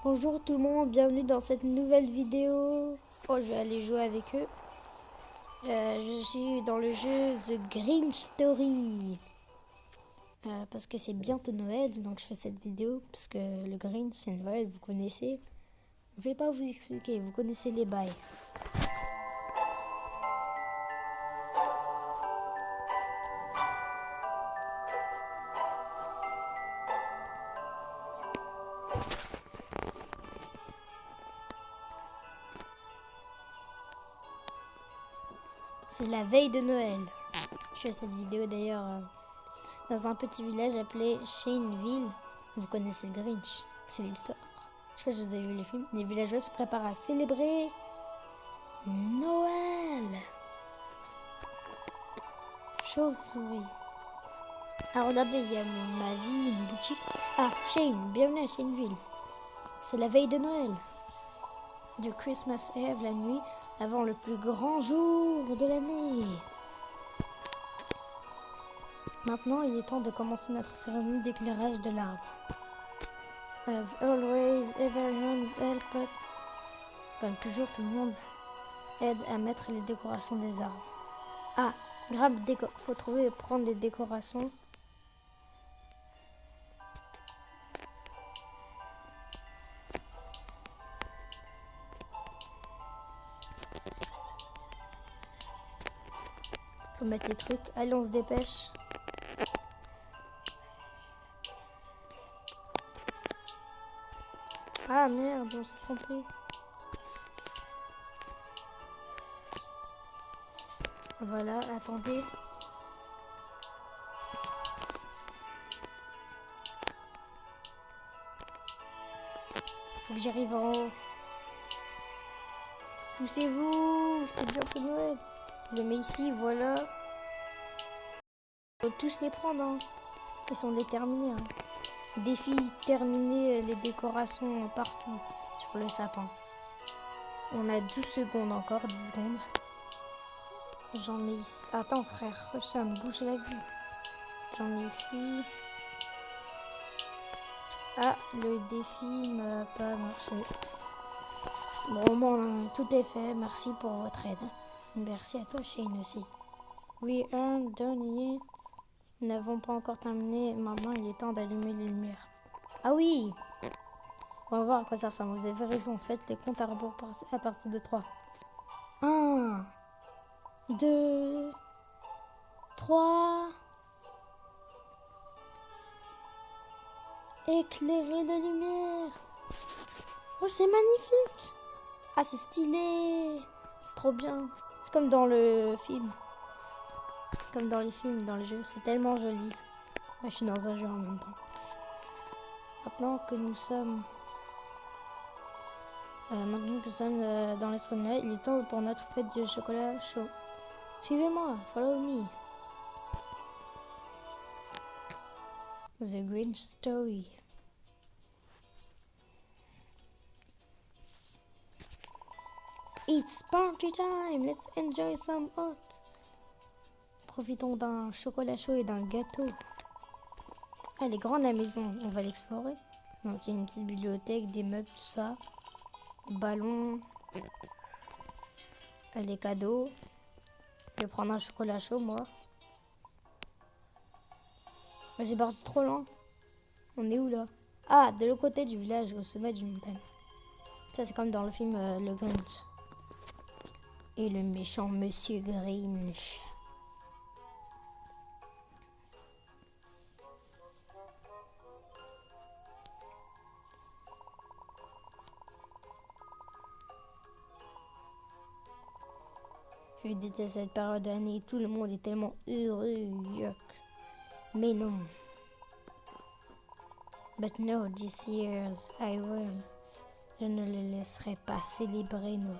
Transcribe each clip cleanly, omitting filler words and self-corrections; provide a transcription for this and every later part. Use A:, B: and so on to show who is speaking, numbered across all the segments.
A: Bonjour tout le monde, bienvenue dans cette nouvelle vidéo. Oh, je vais aller jouer avec eux. Je suis dans le jeu The Grinch Story. Parce que c'est bientôt Noël, donc je fais cette vidéo. Parce que le Grinch, c'est Noël, vous connaissez. Je vais pas vous expliquer, vous connaissez les bails. C'est la veille de Noël. Je fais cette vidéo d'ailleurs dans un petit village appelé Shaneville. Vous connaissez le Grinch, c'est l'histoire. Je sais pas si vous avez vu les films. Les villageois se préparent à célébrer Noël. Chauve-souris. Ah, regardez, il y a ma vie, une boutique. Ah, Shane, bienvenue à Shaneville. C'est la veille de Noël. De Christmas Eve, la nuit, avant le plus grand jour de l'année. Maintenant, il est temps de commencer notre cérémonie d'éclairage de l'arbre. As always, everyone's help but... Comme toujours, tout le monde aide à mettre les décorations des arbres. Ah, grave, faut trouver et prendre les décorations. Faut mettre les trucs. Allez, on se dépêche. Ah merde, on s'est trompé. Voilà, attendez. Faut que j'arrive en haut. Poussez-vous, c'est bientôt Noël. Je le mets ici, voilà. Faut tous les prendre, hein. Ils sont déterminés. Hein. Défi terminer les décorations partout sur le sapin. On a 12 secondes encore, 10 secondes. J'en mets ici. Attends frère, ça me bouge la vue. J'en mets ici. Ah, le défi n'a pas marché. Bon, tout est fait. Merci pour votre aide. Merci à toi, Shane, aussi. We aren't done yet. Nous n'avons pas encore terminé. Maintenant, il est temps d'allumer les lumières. Ah oui! On va voir à quoi ça ressemble. Vous avez raison. Faites les comptes à rebours à partir de 3. 1, 2, 3. Éclairer de lumière. Oh, c'est magnifique! Ah, c'est stylé! C'est trop bien. C'est comme dans le film. Comme dans les films, dans les jeux. C'est tellement joli. Moi, je suis dans un jeu en même temps. Maintenant que nous sommes... dans l'esprit de Noël, il est temps pour notre fête de chocolat chaud. Suivez-moi, follow me. The Grinch Story. It's party time, let's enjoy some hot. Profitons d'un chocolat chaud et d'un gâteau. Ah, elle est grande la maison, on va l'explorer. Donc il y a une petite bibliothèque, des meubles, tout ça. Ballon. Les cadeaux. Je vais prendre un chocolat chaud, moi. Mais c'est parti trop loin. On est où là? Ah, de l'autre côté du village, au sommet d'une montagne. Ça, c'est comme dans le film Le Grinch. Et le méchant Monsieur Grinch. Je déteste cette période d'année. Tout le monde est tellement heureux. Yuck. Mais non. But no, this year's I will. Je ne le laisserai pas célébrer Noël.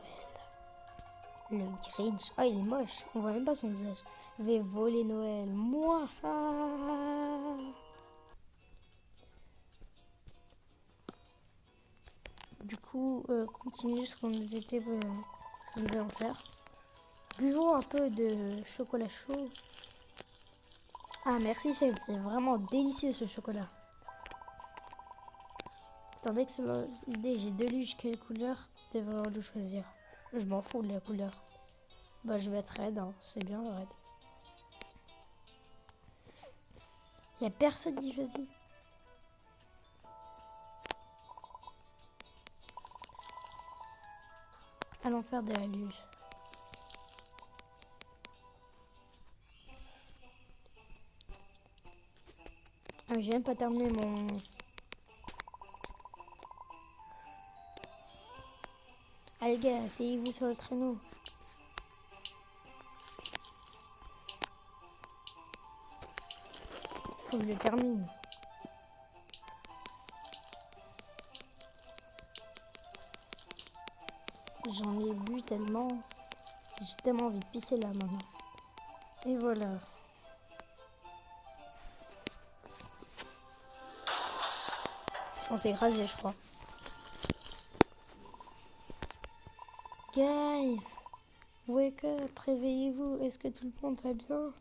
A: Le Grinch. Oh, il est moche. On voit même pas son visage. Je vais voler Noël. Moi. Du coup, continue ce qu'on nous était en faire. Buvons un peu de chocolat chaud. Ah, merci Shane. C'est vraiment délicieux ce chocolat. C'est une excellente idée, j'ai deux luges, quelle couleur devrais-on le choisir? Je m'en fous de la couleur. Bah je vais être red, hein. C'est bien le red. Y a personne qui choisit. Allons faire de la luge. Ah, j'ai même pas terminé mon... Allez gars, asseyez-vous sur le traîneau. Faut que je le termine. J'en ai bu tellement. J'ai tellement envie de pisser là maintenant. Et voilà. On s'est écrasé, je crois. Guys, wake up, réveillez-vous. Est-ce que tout le monde va bien?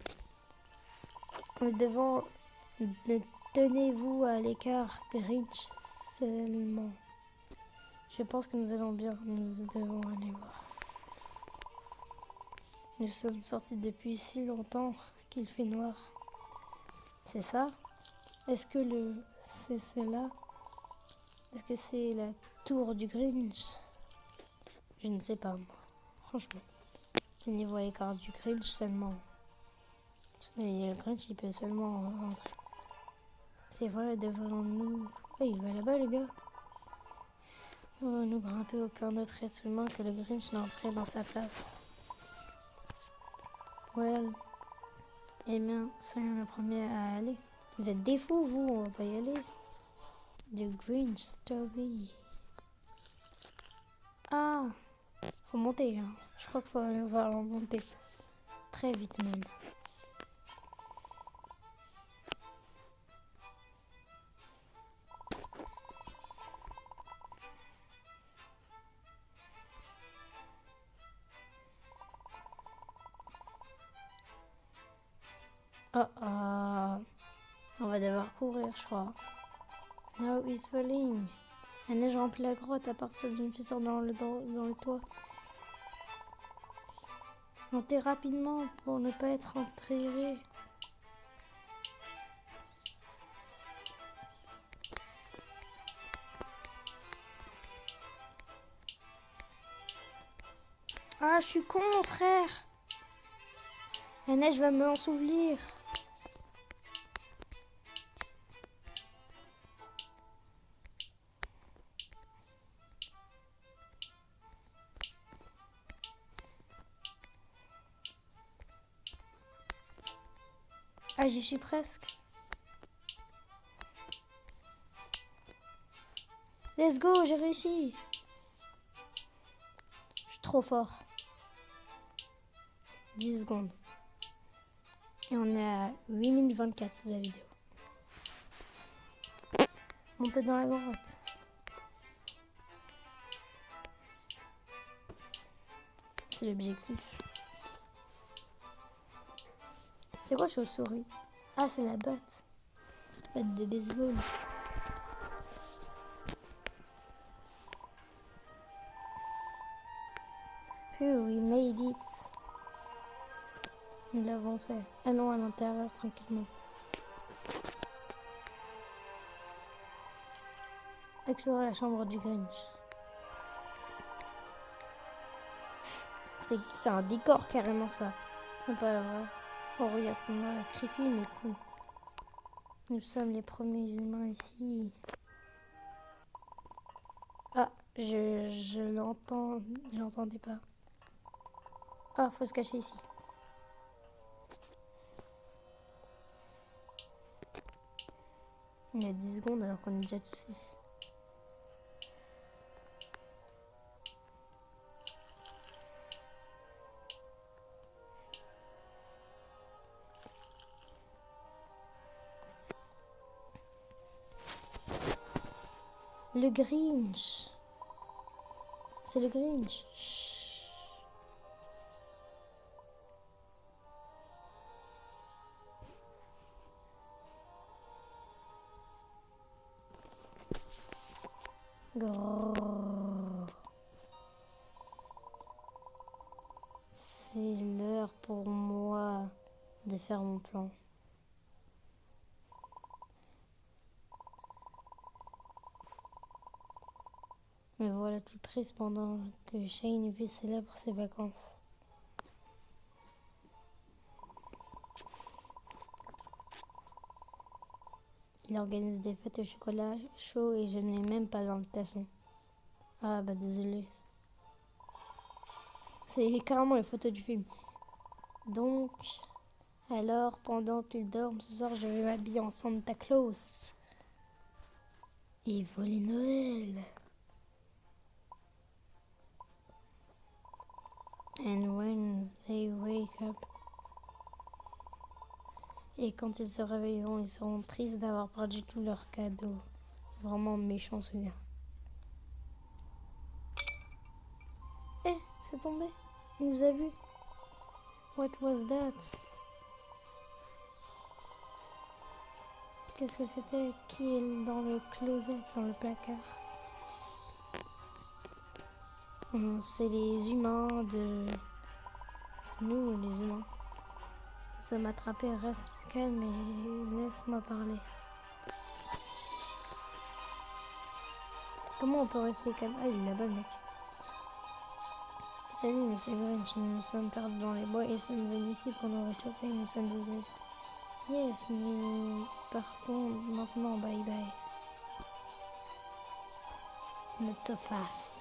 A: Tenez-vous à l'écart, Grinch seulement. Je pense que nous allons bien. Nous devons aller voir. Nous sommes sortis depuis si longtemps qu'il fait noir. C'est ça? Est-ce que c'est cela? Est-ce que c'est la tour du Grinch? Je ne sais pas, moi. Franchement. Tenez-vous à l'écart du Grinch seulement. Et le Grinch, il peut seulement rentrer. C'est vrai, devons-nous... Oh, il va là-bas, le gars. Devons-nous grimper aucun autre être humain que le Grinch n'entrait dans sa place. Well, eh bien, soyons le premier à aller. Vous êtes des fous, vous, on va y aller. The Grinch Story. Ah, faut monter, hein. Je crois qu'il faut falloir monter. Très vite même. Oh, on va devoir courir, je crois. Snow is falling. La neige remplit la grotte à partir d'une fissure dans le toit. Montez rapidement pour ne pas être enterré. Ah, je suis con, frère. La neige va me ensevelir. Ah, j'y suis presque. Let's go, j'ai réussi. Je suis trop fort. 10 secondes. Et on est à 8 minutes 24 de la vidéo. Montez dans la grotte. C'est l'objectif. C'est quoi chauve-souris? Ah, c'est la batte. Batte de baseball. We made it. Nous l'avons fait. Allons à l'intérieur tranquillement. Explorer la chambre du Grinch. C'est un décor carrément ça. C'est pas vrai. Oh regarde, c'est mal creepy mais cool. Nous sommes les premiers humains ici. Ah, je l'entends. Je l'entendais pas. Ah, faut se cacher ici. Il y a 10 secondes alors qu'on est déjà tous ici. Le Grinch. C'est le Grinch. Chut. Grrrr. C'est l'heure pour moi de faire mon plan. Me voilà tout triste pendant que Shane vit célèbre ses vacances. Il organise des fêtes au chocolat chaud et je n'ai même pas d'invitation. Ah bah désolé. C'est carrément les photos du film. Donc, alors pendant qu'il dorme ce soir, je vais m'habiller en Santa Claus. Et voler Noël. And when they wake up. Et quand ils se réveilleront, ils seront tristes d'avoir perdu tous leurs cadeaux. Vraiment méchant ce gars. Eh, c'est tombé. Il nous a vu. What was that? Qu'est-ce que c'était? Qui est dans le closet, dans le placard? C'est les humains de... C'est nous les humains. Nous sommes attrapés, reste calme et laisse-moi parler. Comment on peut rester calme? Ah, il est là-bas, mec. Salut, monsieur Grinch, nous nous sommes perdus dans les bois et sommes venus ici pour nous réchauffer. Nous sommes désolés. Yes, nous partons maintenant, bye bye. Not so fast.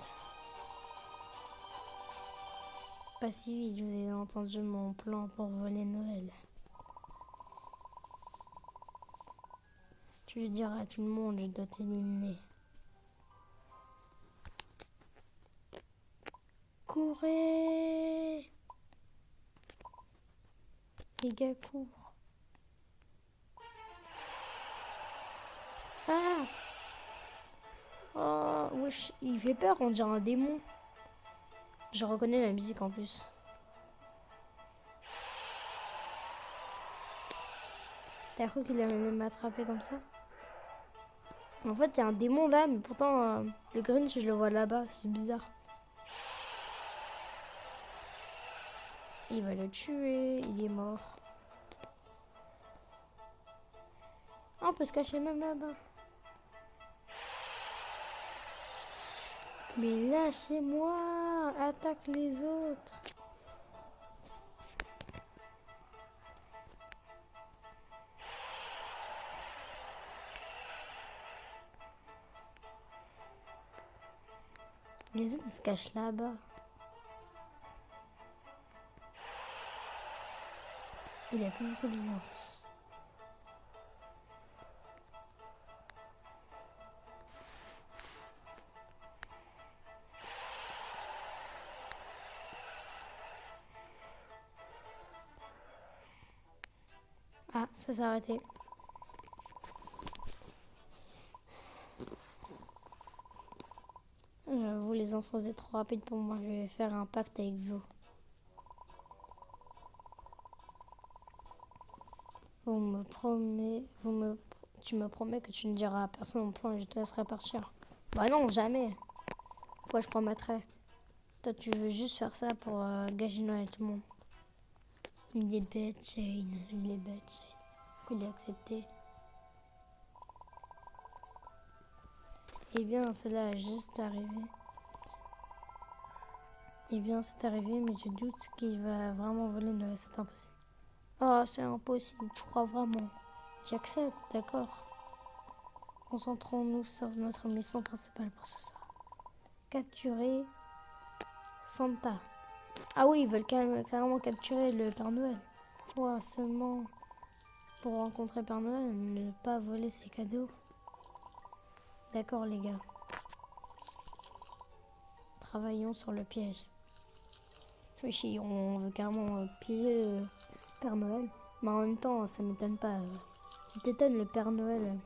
A: Pas si vite, je vous ai entendu mon plan pour voler Noël. Tu le diras à tout le monde, je dois t'éliminer. Courez! Les gars courent. Ah! Oh, wesh, il fait peur, on dirait un démon. Je reconnais la musique en plus. T'as cru qu'il allait m'attraper comme ça? En fait, il y a un démon là, mais pourtant, le Grinch, je le vois là-bas. C'est bizarre. Il va le tuer, il est mort. Ah, on peut se cacher même là-bas. Mais lâchez-moi, attaque les autres. Les autres ils se cachent là-bas. Il a plus beaucoup de violence. Ah, ça s'est arrêté. Vous les enfants, vous êtes trop rapides pour moi. Je vais faire un pacte avec vous. Tu me promets que tu ne diras à personne mon plan et je te laisserai partir. Bah non, jamais. Pourquoi je promettrais? Toi, tu veux juste faire ça pour gâcher Noël tout le monde. Il est bête, Shane. Il est bête, Shane. Pourquoi il a accepté? Eh bien, cela a juste arrivé. Eh bien, c'est arrivé, mais je doute qu'il va vraiment voler Noël. C'est impossible. Oh, c'est impossible. Tu crois vraiment? J'accepte, d'accord. Concentrons-nous sur notre mission principale pour ce soir. Capturer Santa. Ah oui, ils veulent carrément capturer le Père Noël. Ouais, seulement pour rencontrer Père Noël, ne pas voler ses cadeaux. D'accord, les gars. Travaillons sur le piège. Oui, on veut carrément piéger le Père Noël. Mais en même temps, ça m'étonne pas. Tu t'étonnes, le Père Noël,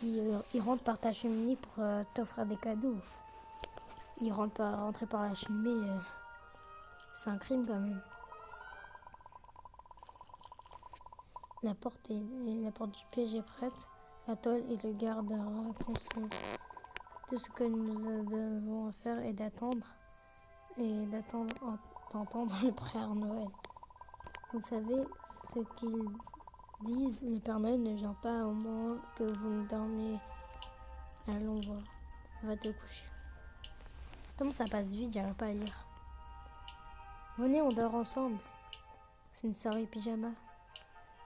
A: il rentre par ta cheminée pour t'offrir des cadeaux. Il rentrer par la cheminée, c'est un crime quand même. La porte du piège est prête. La toile et le gardera conscient. Tout ce que nous devons faire est d'entendre le Père Noël. Vous savez ce qu'ils disent, le Père Noël ne vient pas au moment que vous dormez. Allons voir, va te coucher. Comment ça passe vite, j'arrive pas à lire. Venez, on dort ensemble. C'est une soirée pyjama.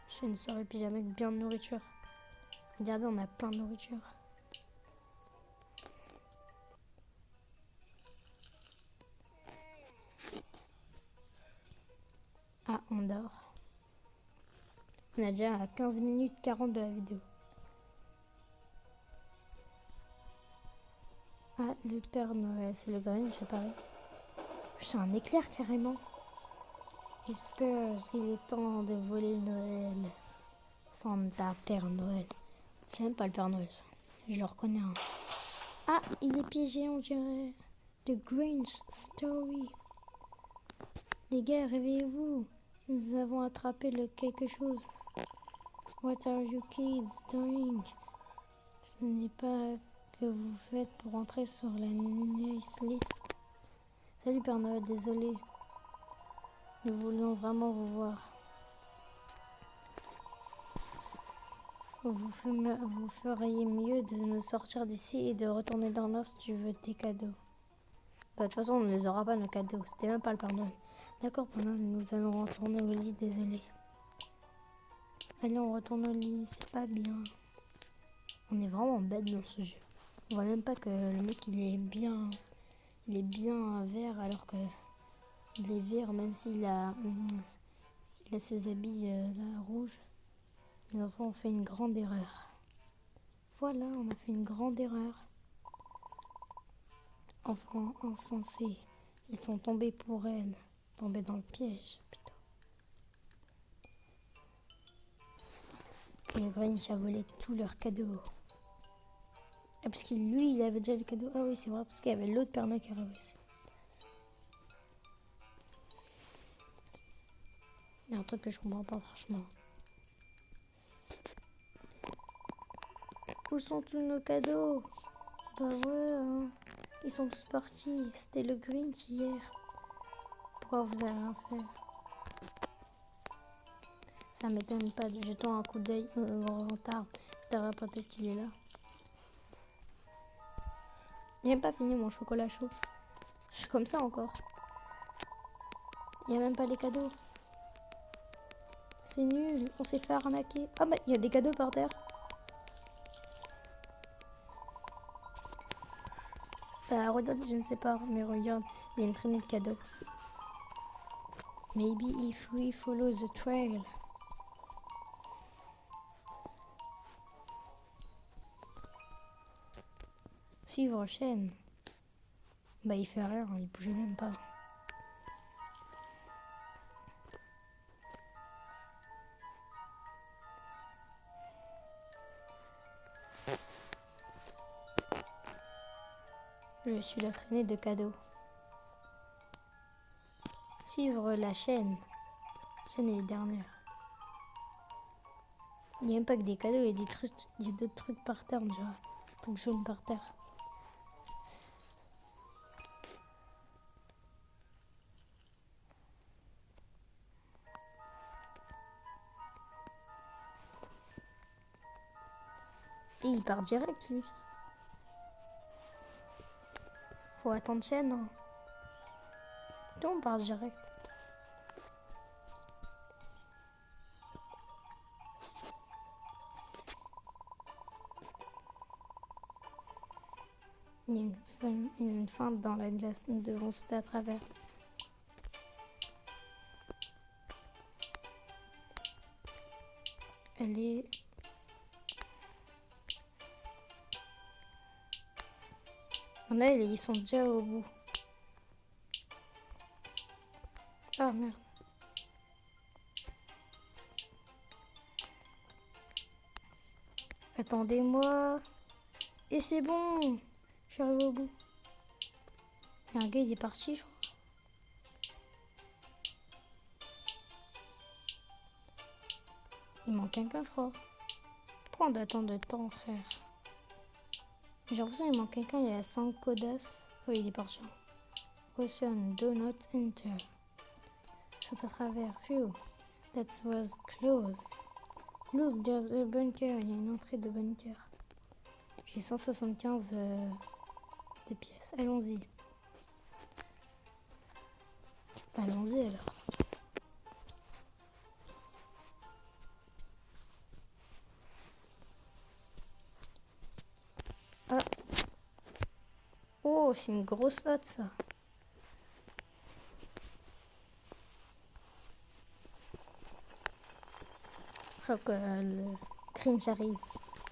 A: C'est une soirée pyjama avec bien de nourriture. Regardez, on a plein de nourriture. Ah, on dort. On a déjà à 15 minutes 40 de la vidéo. Ah, le Père Noël, c'est le Grinch, je parie. C'est un éclair carrément. J'espère qu'il est temps de voler Noël. Santa Père Noël. C'est même pas le Père Noël, ça. Je le reconnais. Hein. Ah, il est piégé, on dirait. The Grinch Story. Les gars, réveillez-vous. Nous avons attrapé quelque chose. What are you kids doing? Ce n'est pas que vous faites pour entrer sur la nice list. Salut Père Noël, désolé. Nous voulions vraiment vous voir. Vous feriez mieux de nous sortir d'ici et de retourner dormir si tu veux tes cadeaux. Bah, de toute façon, on ne les aura pas nos cadeaux. C'était même pas le Père Noël. D'accord, pendant nous allons retourner au lit, désolé. Allez, on retourne au lit, c'est pas bien. On est vraiment bête dans ce jeu. On voit même pas que le mec il est bien vert alors que il est vert même s'il a, il a ses habits là, rouges. Les enfants ont fait une grande erreur. Voilà, on a fait une grande erreur. Enfants insensés, ils sont tombés pour elle, tombés dans le piège plutôt. Et le Grinch a volé tous leurs cadeaux. Ah, parce que lui, il avait déjà les cadeaux. Ah oui, c'est vrai, parce qu'il y avait l'autre Père Noël qui arrivait aussi. Il y a un truc que je comprends pas, franchement. Où sont tous nos cadeaux? Bah ouais, hein. Ils sont tous partis. C'était le Grinch hier. Pourquoi vous avez rien fait? Ça m'étonne pas. Jetons un coup d'œil au retard. Ça va peut-être qu'il est là. J'ai même pas fini mon chocolat chaud. Je suis comme ça encore. Il n'y a même pas les cadeaux. C'est nul. On s'est fait arnaquer. Ah bah il y a des cadeaux par terre. Bah regarde, je ne sais pas. Mais regarde, il y a une traînée de cadeaux. Maybe if we follow the trail. Suivre chaîne. Bah il fait rien, il bouge même pas. Je suis la traînée de cadeaux. Suivre la chaîne. Chaîne est dernière. Il n'y a même pas que des cadeaux, il y a des trucs, il y a d'autres trucs par terre, déjà. Des trucs jaunes par terre. Et il part direct, lui. Faut attendre chaîne. Hein. Tout on part direct. Il y a une feinte dans la glace. Nous devons sauter à travers. Elle est... On a, ils sont déjà au bout. Ah merde. Attendez-moi. Et c'est bon. Je suis arrivé au bout. Il y a un gars, il est parti, je crois. Il manque quelqu'un, je crois. Pourquoi on doit attendre de temps, frère? J'ai l'impression qu'il manque quelqu'un, il y a 100 codas. Oh, il est parti. Ocean, do not enter. Saute à travers. Phew, that was close. Look, there's a bunker. Il y a une entrée de bunker. J'ai 175 de pièces. Allons-y. Allons-y alors. Ah. Oh, c'est une grosse hotte ça. Je crois que le cringe arrive.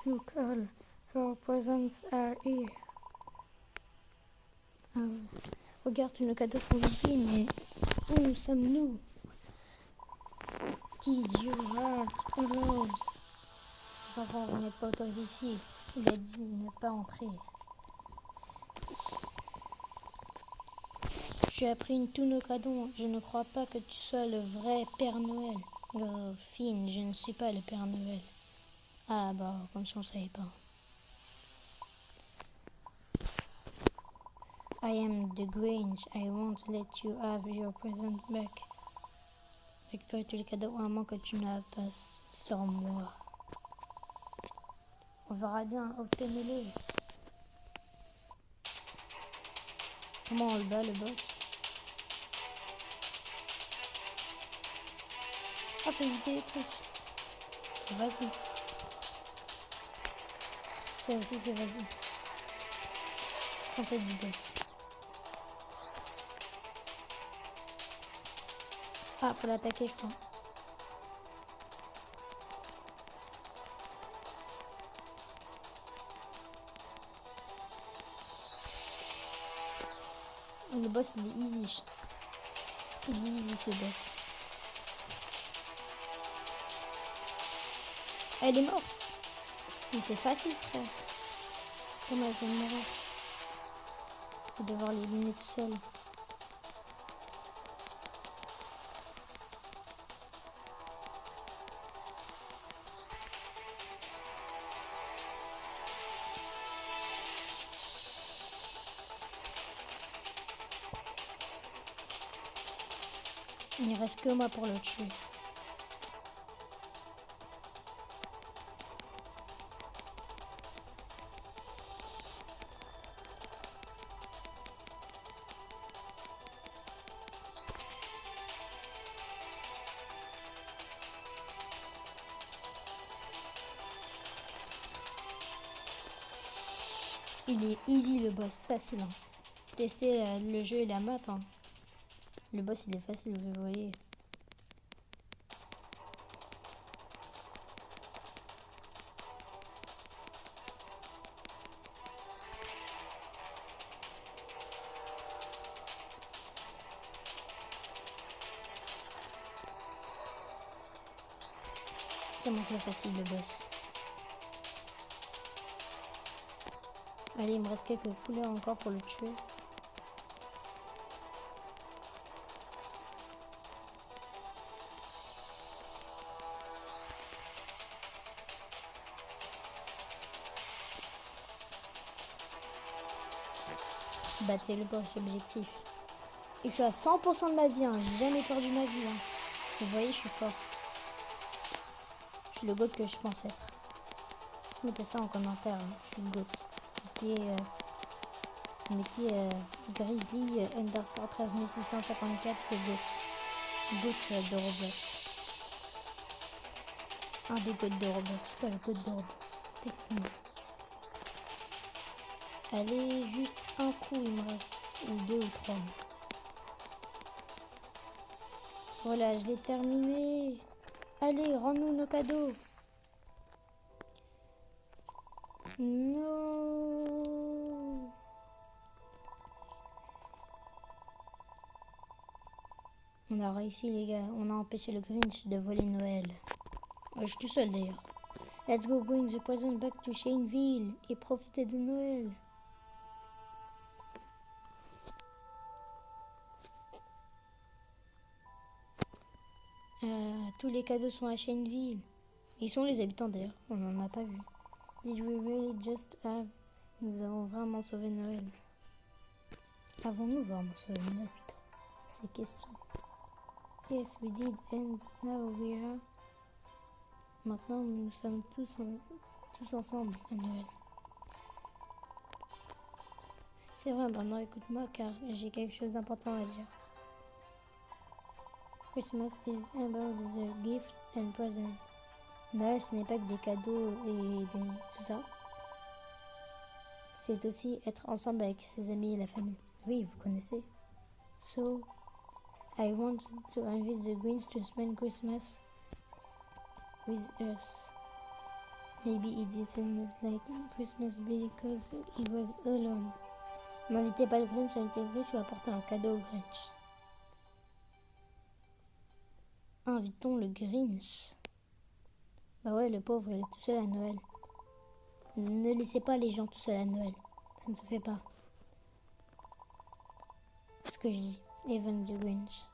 A: Look, all your presents are here. Ah, regarde, tous nos cadeaux sont ici, mais où sommes-nous? Did you heart alone? Les enfants, vous n'êtes pas autorisés ici. Il a dit ne pas entrer. J'ai appris tous nos cadeaux. Je ne crois pas que tu sois le vrai Père Noël. Oh, Finn, je ne suis pas le Père Noël. Ah bah, comme si on ne savait pas. I am the Grinch. I won't let you have your present back. Récupère tous les cadeaux à moins que tu n'as pas sur moi. On verra bien, obtenez-le. Comment on le bat, le boss? Ah, faut éviter les trucs. C'est vas-y. Ça aussi, c'est vas-y. Santé du boss. Ah, faut l'attaquer, je crois. Le boss, il est easy. Il est easy, ce boss. Elle est morte. Mais c'est facile, frère. Comment elle vient de mourir? Je vais devoir l'éliminer tout seul. Il ne reste que moi pour le tuer. Il est easy le boss, facile. Hein. Testez le jeu et la map. Hein. Le boss il est facile, vous voyez. Comment c'est facile le boss. Allez, il me reste quelques couleurs encore pour le tuer. Battez le boss, objectif. Et je suis à 100% de ma vie, hein. J'ai jamais perdu ma vie. Hein. Vous voyez, je suis fort. Je suis le goat que je pense être. Mettez ça en commentaire, hein. Je suis le goat. Mettez Grizzly underscore 13654 le goat. Goat de Roblox. Un des goats de Roblox, pas le goat de Roblox. Technique. Allez, juste un coup il me reste. Ou deux ou trois. Voilà, je l'ai terminé. Allez, rends-nous nos cadeaux. Non. On a réussi les gars, on a empêché le Grinch de voler Noël. Je suis tout seul d'ailleurs. Let's go bring the present back to Shaneville et profiter de Noël. Tous les cadeaux sont à Shaneville. Ils sont les habitants d'ailleurs, on n'en a pas vu. Did we really just have Nous avons vraiment sauvé Noël. Avons-nous vraiment sauvé Noël, putain? Ces questions. Yes, we did, and now we are. Maintenant, nous sommes tous ensemble à Noël. C'est vrai, maintenant écoute-moi car j'ai quelque chose d'important à dire. Christmas is about the gifts and presents. Noël, ce n'est pas que des cadeaux et tout ça. C'est aussi être ensemble avec ses amis et la famille. Oui, vous connaissez. So, I want to invite the Grinch to spend Christmas with us. Maybe he didn't like Christmas because he was alone. N'invitez pas le Grinch avec le Grinch ou apportez un cadeau au Grinch. Invitons le Grinch. Bah ouais, le pauvre, il est tout seul à Noël. Ne laissez pas les gens tout seuls à Noël. Ça ne se fait pas. C'est ce que je dis. Even the Grinch.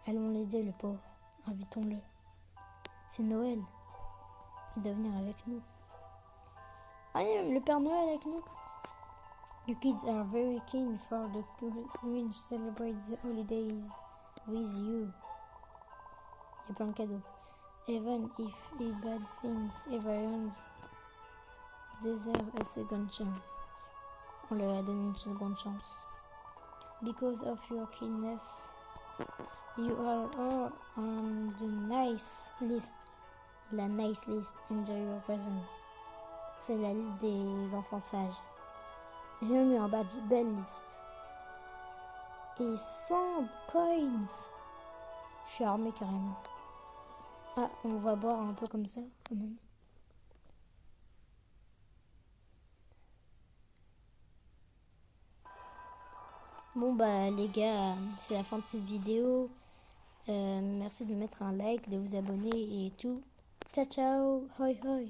A: Allons l'aider, le pauvre. Invitons-le. C'est Noël. Il doit venir avec nous. Ah, le Père Noël avec nous. You kids are very keen for the Grinch celebrate the holidays with you. Il y a plein de cadeaux. Even if he bad things, everyone deserves a second chance. On leur a donné une seconde chance. Because of your kindness, you are all on the nice list. La nice list. Enjoy your presents. C'est la liste des enfants sages. J'ai même eu un badge. Belle liste. Et 100 coins. Je suis armée carrément. Ah, on va boire un peu comme ça, quand même. Bon bah les gars, c'est la fin de cette vidéo. Merci de mettre un like, de vous abonner et tout. Ciao ciao, hoi hoi.